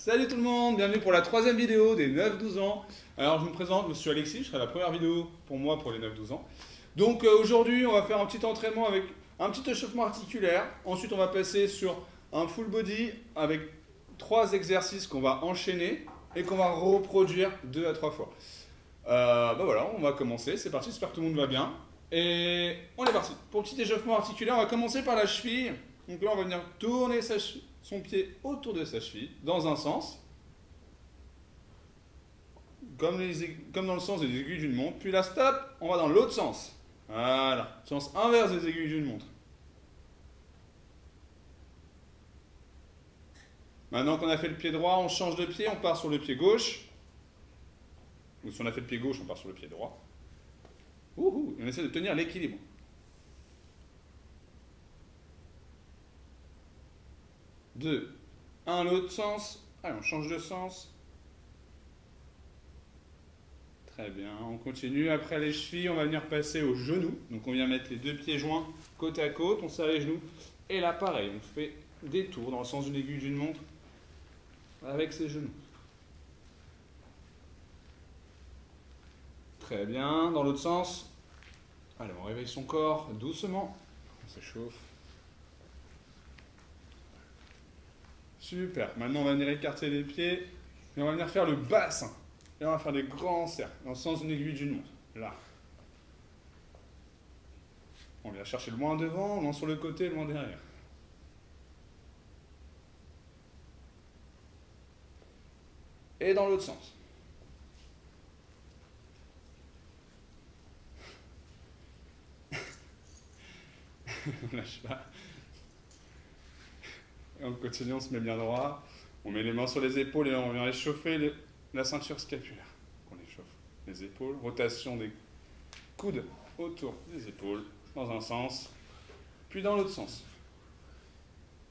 Salut tout le monde, bienvenue pour la troisième vidéo des 9-12 ans. Alors je me présente, je suis Alexis, je serai la première vidéo pour moi pour les 9-12 ans. Donc aujourd'hui on va faire un petit entraînement avec un petit échauffement articulaire. Ensuite on va passer sur un full body avec 3 exercices qu'on va enchaîner et qu'on va reproduire 2 à 3 fois. Voilà, on va commencer, c'est parti, j'espère que tout le monde va bien. Et on est parti. Pour le petit échauffement articulaire, on va commencer par la cheville. Donc là on va venir tourner son pied autour de sa cheville, dans un sens, comme dans le sens des aiguilles d'une montre. Puis là, stop, on va dans l'autre sens. Voilà, sens inverse des aiguilles d'une montre. Maintenant qu'on a fait le pied droit, on change de pied, on part sur le pied gauche. Ou si on a fait le pied gauche, on part sur le pied droit. Et on essaie de tenir l'équilibre. Deux, un l'autre sens. Allez, on change de sens. Très bien, on continue. Après les chevilles, on va venir passer aux genoux. Donc on vient mettre les deux pieds joints côte à côte, on serre les genoux. Et là, pareil, on fait des tours dans le sens d'une aiguille d'une montre avec ses genoux. Très bien, dans l'autre sens. Allez, on réveille son corps doucement. On s'échauffe. Super, maintenant on va venir écarter les pieds et on va venir faire le bassin. Et on va faire des grands cercles dans le sens d'une aiguille d'une montre. Là. On vient chercher loin devant, loin sur le côté, loin derrière. Et dans l'autre sens. On lâche pas. Et on continue, on se met bien droit. On met les mains sur les épaules et on vient échauffer la ceinture scapulaire. On échauffe les épaules. Rotation des coudes autour des épaules, dans un sens, puis dans l'autre sens.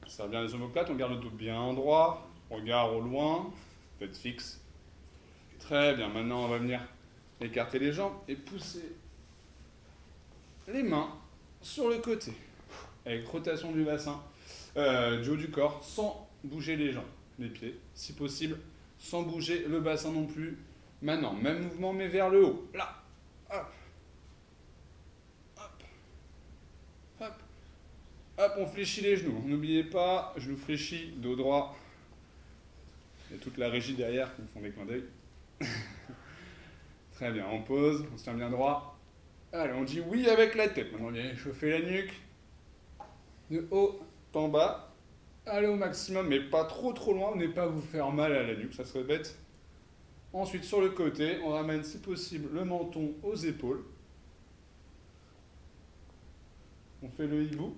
On serre bien les omoplates, on garde le dos bien droit, regard au loin, tête fixe. Très bien, maintenant on va venir écarter les jambes et pousser les mains sur le côté, avec rotation du bassin. Du haut du corps, sans bouger les jambes, les pieds, si possible, sans bouger le bassin non plus. Maintenant, même mouvement, mais vers le haut. Là, hop, hop, hop, hop, on fléchit les genoux. N'oubliez pas, genoux fléchis, dos droit. Il y a toute la régie derrière qui me font des clins d'œil. Très bien, on pose, on se tient bien droit. Allez, on dit oui avec la tête. Maintenant, on vient échauffer la nuque, de haut en bas, allez au maximum, mais pas trop loin, ne pas vous faire mal à la nuque, ça serait bête. Ensuite, sur le côté, on ramène si possible le menton aux épaules. On fait le hibou.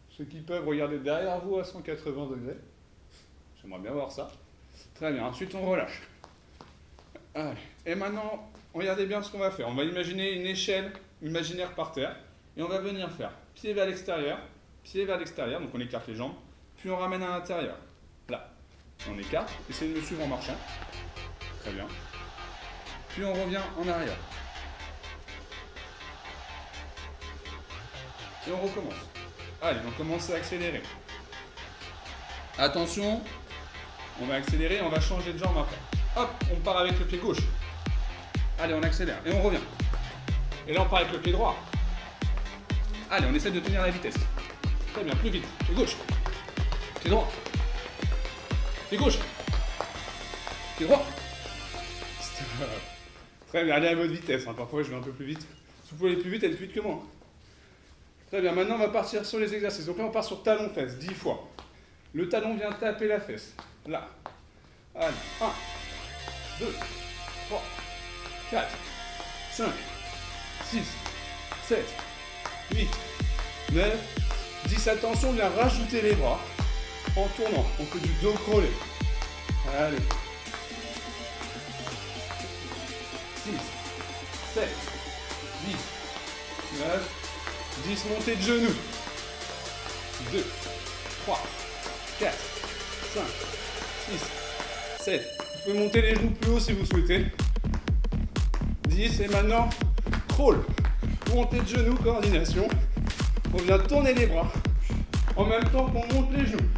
Ceux qui peuvent, regarder derrière vous à 180 degrés. J'aimerais bien voir ça. Très bien, ensuite on relâche. Allez. Et maintenant, regardez bien ce qu'on va faire. On va imaginer une échelle imaginaire par terre, et on va venir faire pied vers l'extérieur, pied vers l'extérieur, donc on écarte les jambes, puis on ramène à l'intérieur. Là, on écarte, essayez de me suivre en marchant. Très bien. Puis on revient en arrière. Et on recommence. Allez, on commence à accélérer. Attention, on va accélérer, on va changer de jambe après. Hop, on part avec le pied gauche. Allez, on accélère et on revient. Et là, on part avec le pied droit. Allez, on essaie de tenir la vitesse. Très bien, plus vite. Pied gauche. Pied droit. Pied gauche. Pied droit. Très bien, allez à votre vitesse. Parfois, je vais un peu plus vite. Si vous pouvez aller plus vite, allez plus vite que moi. Très bien, maintenant, on va partir sur les exercices. Donc là, on part sur talon-fesse, 10 fois. Le talon vient taper la fesse. Là. Allez, 1, 2, 3, 4, 5, 6, 7, 8, 9, 10, attention, on vient rajouter les bras en tournant. On fait du dos crawlé. Allez. 6, 7, 8, 9, 10, montée de genoux. 2, 3, 4, 5, 6, 7. Vous pouvez monter les genoux plus haut si vous souhaitez. 10, et maintenant, crawl. Montée de genoux, coordination. On vient tourner les bras en même temps qu'on monte les genoux.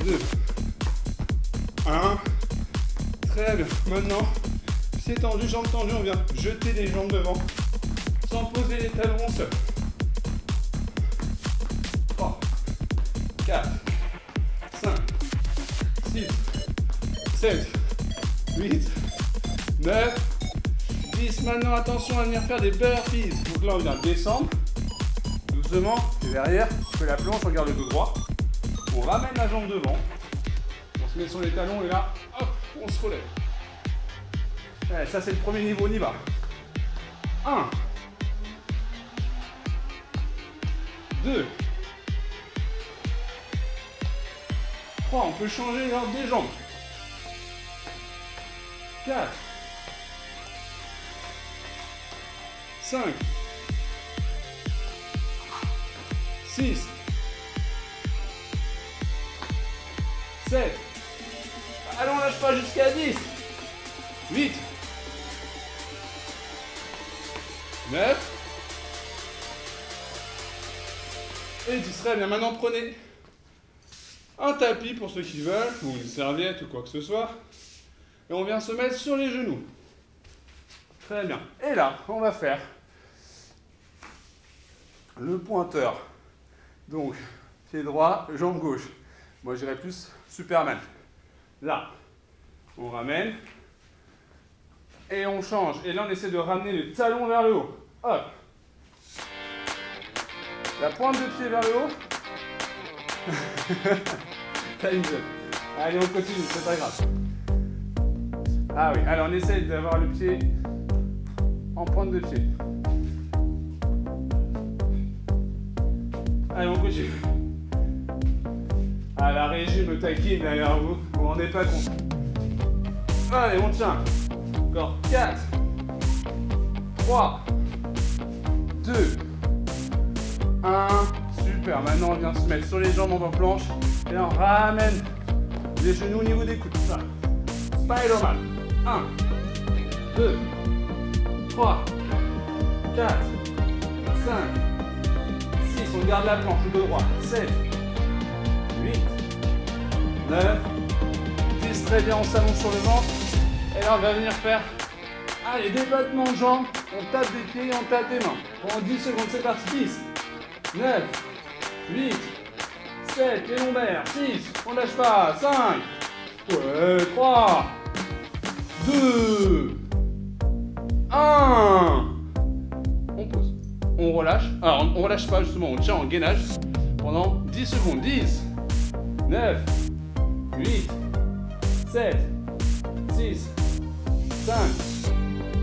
2, 1. Très bien. Maintenant, pieds tendus, jambes tendues, on vient jeter les jambes devant sans poser les talons au sol. 3, 4, 5, 6, 7, 8, 9, 10. Maintenant, attention à venir faire des burpees. Donc là, on vient descendre doucement. Et derrière, on fait la planche, on garde le dos droit. On ramène la jambe devant. On se met sur les talons et là, hop, on se relève. Allez, ça, c'est le premier niveau, on y va. 1, 2, 3, on peut changer l'ordre des jambes. 4, 5, 6, 7. Allez, on lâche pas jusqu'à 10. 8, 9 et 10. Très bien. Maintenant, prenez un tapis pour ceux qui veulent, ou une serviette ou quoi que ce soit. Et on vient se mettre sur les genoux. Très bien. Et là, on va faire le pointeur. Donc, pied droit, jambe gauche. Moi, j'irais plus Superman. Là, on ramène. Et on change. Et là, on essaie de ramener le talon vers le haut. Hop. La pointe de pied vers le haut. Time up. Allez, on continue, c'est pas grave. Ah oui, alors on essaie d'avoir le pied en pointe de pied. Allez, on continue. Ah, la régie me taquine derrière vous. Vous vous rendez pas compte. Allez, on tient. Encore 4, 3, 2, 1. Super. Maintenant, on vient se mettre sur les jambes en planche. Et là, on ramène les genoux au niveau des coudes. Ça. Spider-Man. 1, 2, 3, 4, 5, 6. On garde la planche, le dos droit. 7, 8, 9, 10. Très bien, on s'allonge sur le ventre. Et là, on va venir faire des battements de jambes. On tape des pieds et on tape des mains. Pendant 10 secondes, c'est parti. 10, 9, 8, 7, les lombaires. 6, on lâche pas. 5, 3, 2, 1. On pose. On relâche. Alors, on relâche pas justement, on tient en gainage pendant 10 secondes. 10, 9, 8, 7, 6, 5,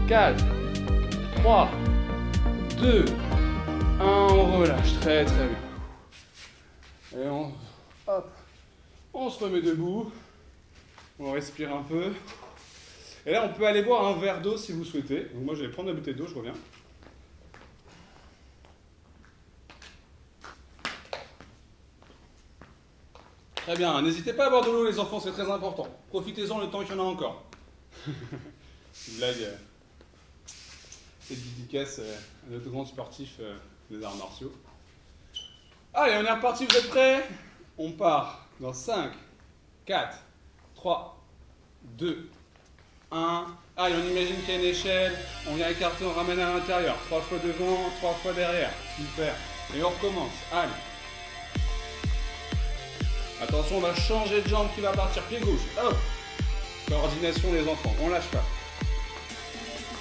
4, 3, 2, 1. On relâche. Très très bien. Et on se remet debout. On respire un peu. Et là, on peut aller boire un verre d'eau si vous souhaitez. Donc moi, je vais prendre la bouteille d'eau, je reviens. Très bien. N'hésitez pas à boire de l'eau, les enfants, c'est très important. Profitez-en le temps qu'il y en a encore. Une blague. C'est dédicace à notre grand sportif des arts martiaux. Allez, on est reparti, vous êtes prêts? On part dans 5, 4, 3, 2, 1. Allez, on imagine qu'il y a une échelle. On vient écarter, on ramène à l'intérieur. 3 fois devant, 3 fois derrière. Super. Et on recommence. Allez. Attention, on va changer de jambe qui va partir. Pied gauche. Hop. Coordination, les enfants. On lâche pas.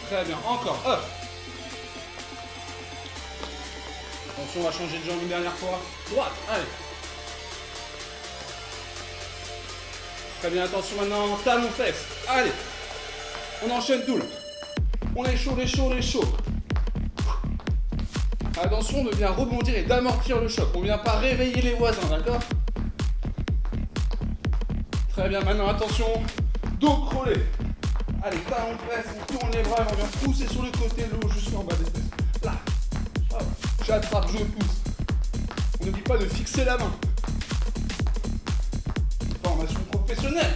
Très bien. Encore. Hop. Attention, on va changer de jambe une dernière fois. Droite. Allez. Très bien. Attention maintenant. Talon fesse. Allez. On enchaîne tout là. On est chaud, les chaud, les chaud. Attention de bien rebondir et d'amortir le choc. On ne vient pas réveiller les voisins, d'accord? Très bien, maintenant attention. Dos crôlé. Allez, talon presse, on tourne les bras et on vient pousser sur le côté de l'eau jusqu'en bas des fesses. Là. Hop. J'attrape, je pousse. On ne dit pas de fixer la main. Formation professionnelle.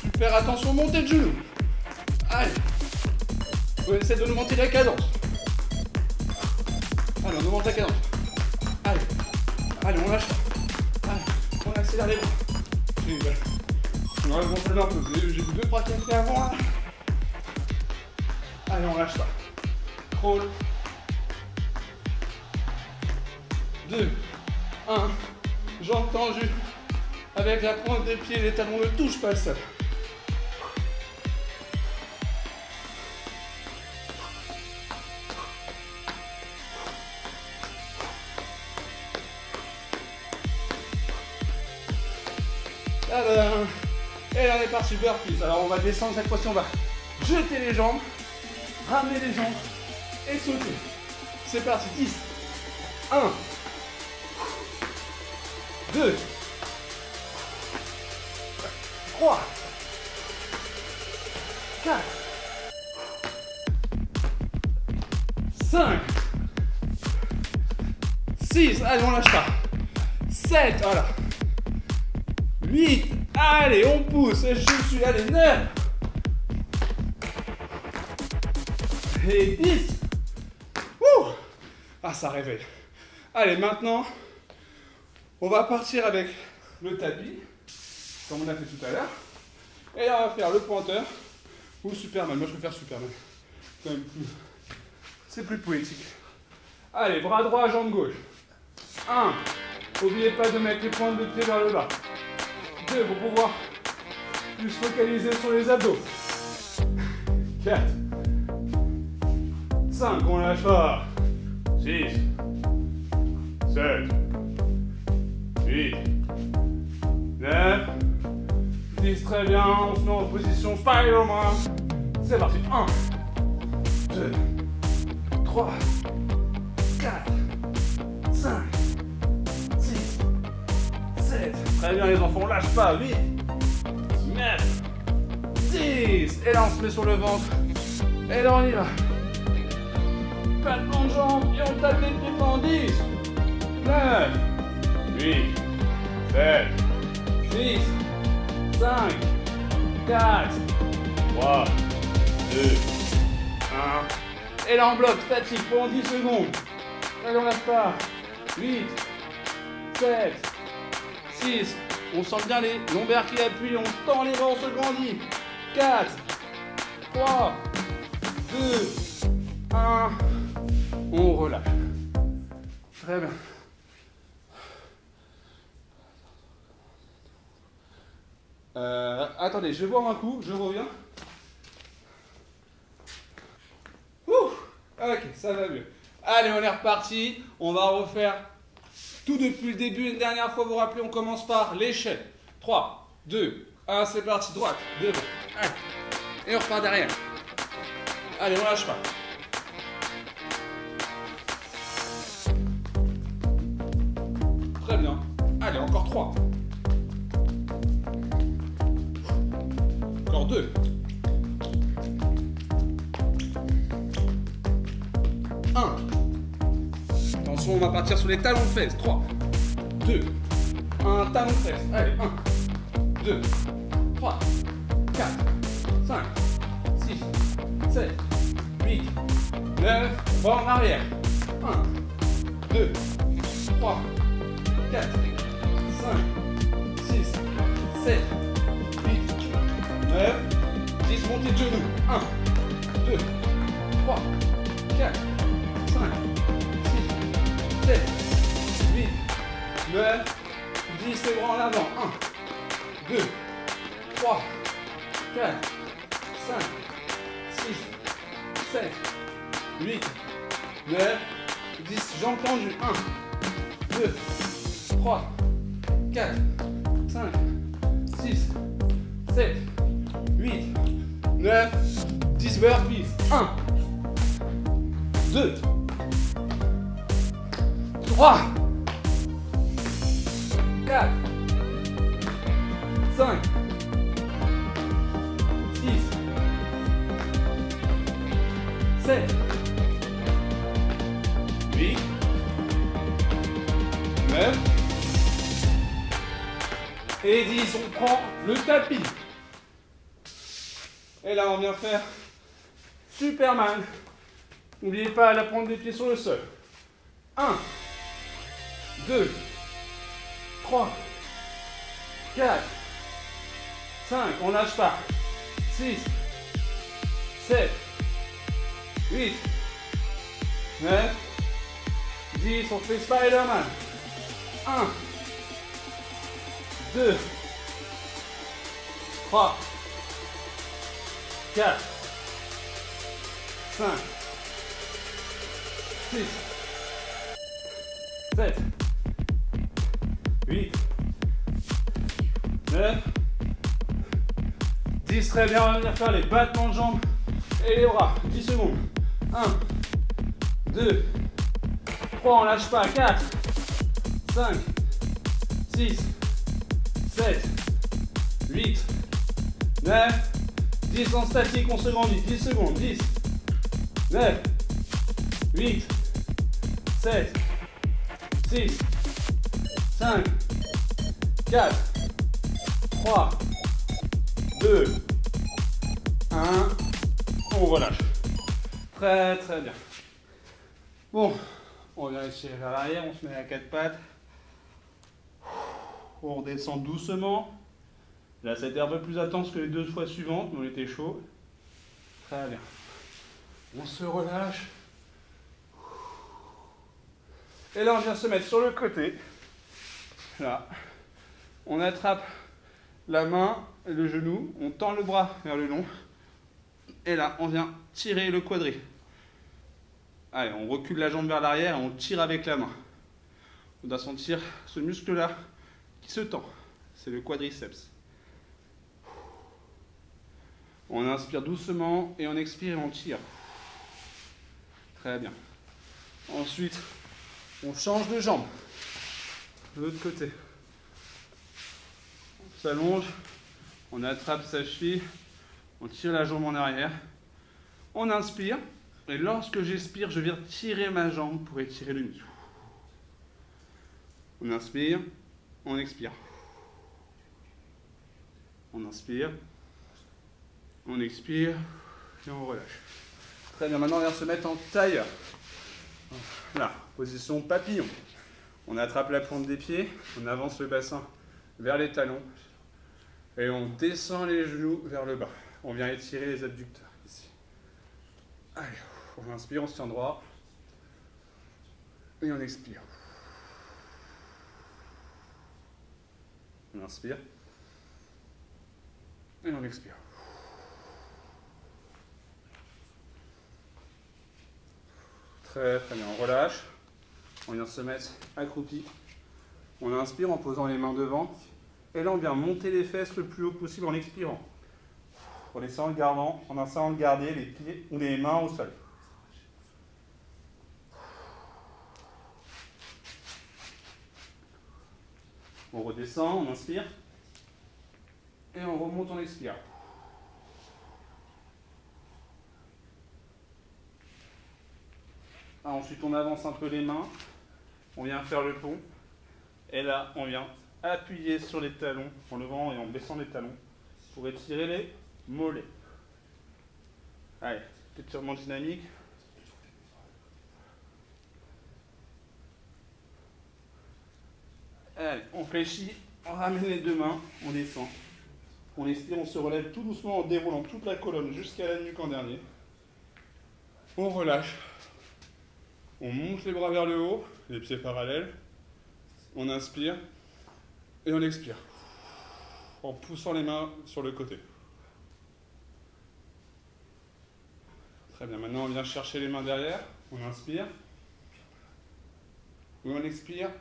Super, attention, montez de genoux. Allez. On essaie de nous monter la cadence. Allez, on augmente la cadence. Allez. Allez, on lâche pas. Allez. accélère les bras. On va gonfler un peu. J'ai vu 2-3 cafés avant là. Allez, on lâche pas. Crawl. 2, 1. Jambes tendues. Avec la pointe des pieds, les talons ne touchent pas le sol. Et là on est parti, burpees. Alors on va descendre cette fois-ci, on va jeter les jambes, ramener les jambes et sauter. C'est parti, 10, 1, 2, 3, 4, 5, 6, allez on lâche pas, 7, voilà, 8, allez on pousse, et je suis, allez 9, et 10, Wouh. Ah ça réveille. Allez maintenant, on va partir avec le tapis, comme on a fait tout à l'heure, et là on va faire le pointeur, ou Superman, moi je préfère Superman, c'est plus poétique. Allez, bras droit, jambe gauche, 1, n'oubliez pas de mettre les pointes de pied vers le bas, 2, pour pouvoir plus focaliser sur les abdos, 4, 5, on lâche pas, 6, 7, 8, 9, 10, très bien, on se met en position Spider-Man. C'est parti, 1, 2, 3, 4, 5, 6, 7, très bien les enfants, on lâche pas, 8, 9, 10, et là on se met sur le ventre, et là on y va. Battement de jambes, et on tape les pieds pendant 10, 9, 8, 7, 6, 5, 4, 3, 2, 1. Et là on bloque, statique pendant 10 secondes. Allez on lâche pas. 8, 7, 6. On sent bien les lombaires qui appuient, on tend les bras, on se grandit. 4, 3, 2, 1. On relâche. Très bien. Attendez, je vais boire un coup, je reviens. Ouh, ok, ça va mieux. Allez, on est reparti. On va refaire tout depuis le début. Une dernière fois, vous vous rappelez, on commence par l'échelle. 3, 2, 1, c'est parti. Droite, devant. Allez. Et on repart derrière. Allez, on lâche pas. Très bien. Allez, encore 3. Encore 2. 1. Attention, on va partir sur les talons de fesses. 3, 2, 1, talon de fesses. Allez, 1, 2, 3, 4, 5, 6, 7, 8, 9. On va en arrière. 1, 2, 3, 4, 5, 6, 7, 8, 9, 10, montez de genoux. 1, 2, 3, 4, 5, 6, 7, 8, 9, 10, les bras en avant. 1, 2, 3, 4, 5, 6, 7, 8, 9, 10, jambes tendues. 1, 2, 3, 4, 5, 6, 7, 8, 9, 10 burpees. 1, 2, 3, 4, 5, 6, 7, 8, 9 et 10. On prend le tapis. Et là, on vient faire Superman. N'oubliez pas la pointe des pieds sur le sol. 1, 2, 3, 4, 5, on lâche pas. 6, 7, 8, 9, 10, on fait Spider-Man. 1, 2, 3, 4, 5, 6, 7, 8, 9, 10, très bien, on va venir faire les battements de jambes et les bras, 10 secondes, 1, 2, 3, on lâche pas, 4, 5, 6, 7, 8, 9, 10 en statique, on se grandit, 10 secondes, 10, 9, 8, 7, 6, 5, 4, 3, 2, 1, on relâche. Très très bien. Bon, on vient ici vers l'arrière, on se met à 4 pattes. On redescend doucement. Là, c'était un peu plus intense que les 2 fois suivantes, mais on était chaud. Très bien. On se relâche. Et là, on vient se mettre sur le côté. Là. On attrape la main et le genou. On tend le bras vers le long. Et là, on vient tirer le quadri. Allez, on recule la jambe vers l'arrière et on tire avec la main. On doit sentir ce muscle-là qui se tend. C'est le quadriceps. On inspire doucement et on expire et on tire. Très bien. Ensuite, on change de jambe. De l'autre côté. On s'allonge. On attrape sa cheville. On tire la jambe en arrière. On inspire. Et lorsque j'expire, je viens tirer ma jambe pour étirer le muscle. On inspire. On expire. On inspire. On expire. Et on relâche. Très bien. Maintenant, on vient se mettre en tailleur. Là, position papillon. On attrape la pointe des pieds. On avance le bassin vers les talons. Et on descend les genoux vers le bas. On vient étirer les adducteurs ici. Allez, on inspire, on se tient droit. Et on expire. On inspire. Et on expire. Très très bien, on relâche. On vient se mettre accroupi. On inspire en posant les mains devant. Et là, on vient monter les fesses le plus haut possible en expirant. En essayant de garder les pieds ou les mains au sol. On redescend, on inspire. Et on remonte, on expire. Ensuite, on avance un peu les mains. On vient faire le pont. Et là, on vient appuyer sur les talons en levant et en baissant les talons pour étirer les mollets. Allez, étirement dynamique. Allez, on fléchit, on ramène les 2 mains, on descend. On expire, on se relève tout doucement en déroulant toute la colonne jusqu'à la nuque en dernier. On relâche. On monte les bras vers le haut, les pieds parallèles. On inspire et on expire. En poussant les mains sur le côté. Très bien, maintenant on vient chercher les mains derrière. On inspire. Et on expire.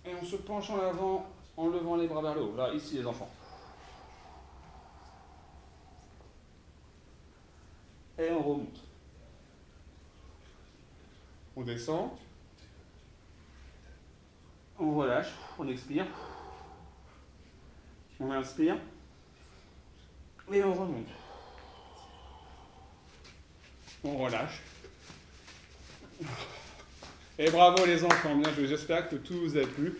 Et on se penche en avant en levant les bras vers le haut. Là, ici les enfants. Et on remonte. On descend. On relâche. On expire. On inspire. Et on remonte. On relâche. Et bravo les enfants, bien joué. J'espère que tout vous a plu.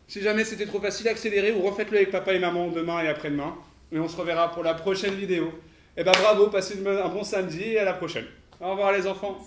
Si jamais c'était trop facile, accélérez ou refaites-le avec papa et maman demain et après-demain. Et on se reverra pour la prochaine vidéo. Et ben bravo, passez un bon samedi et à la prochaine. Au revoir les enfants.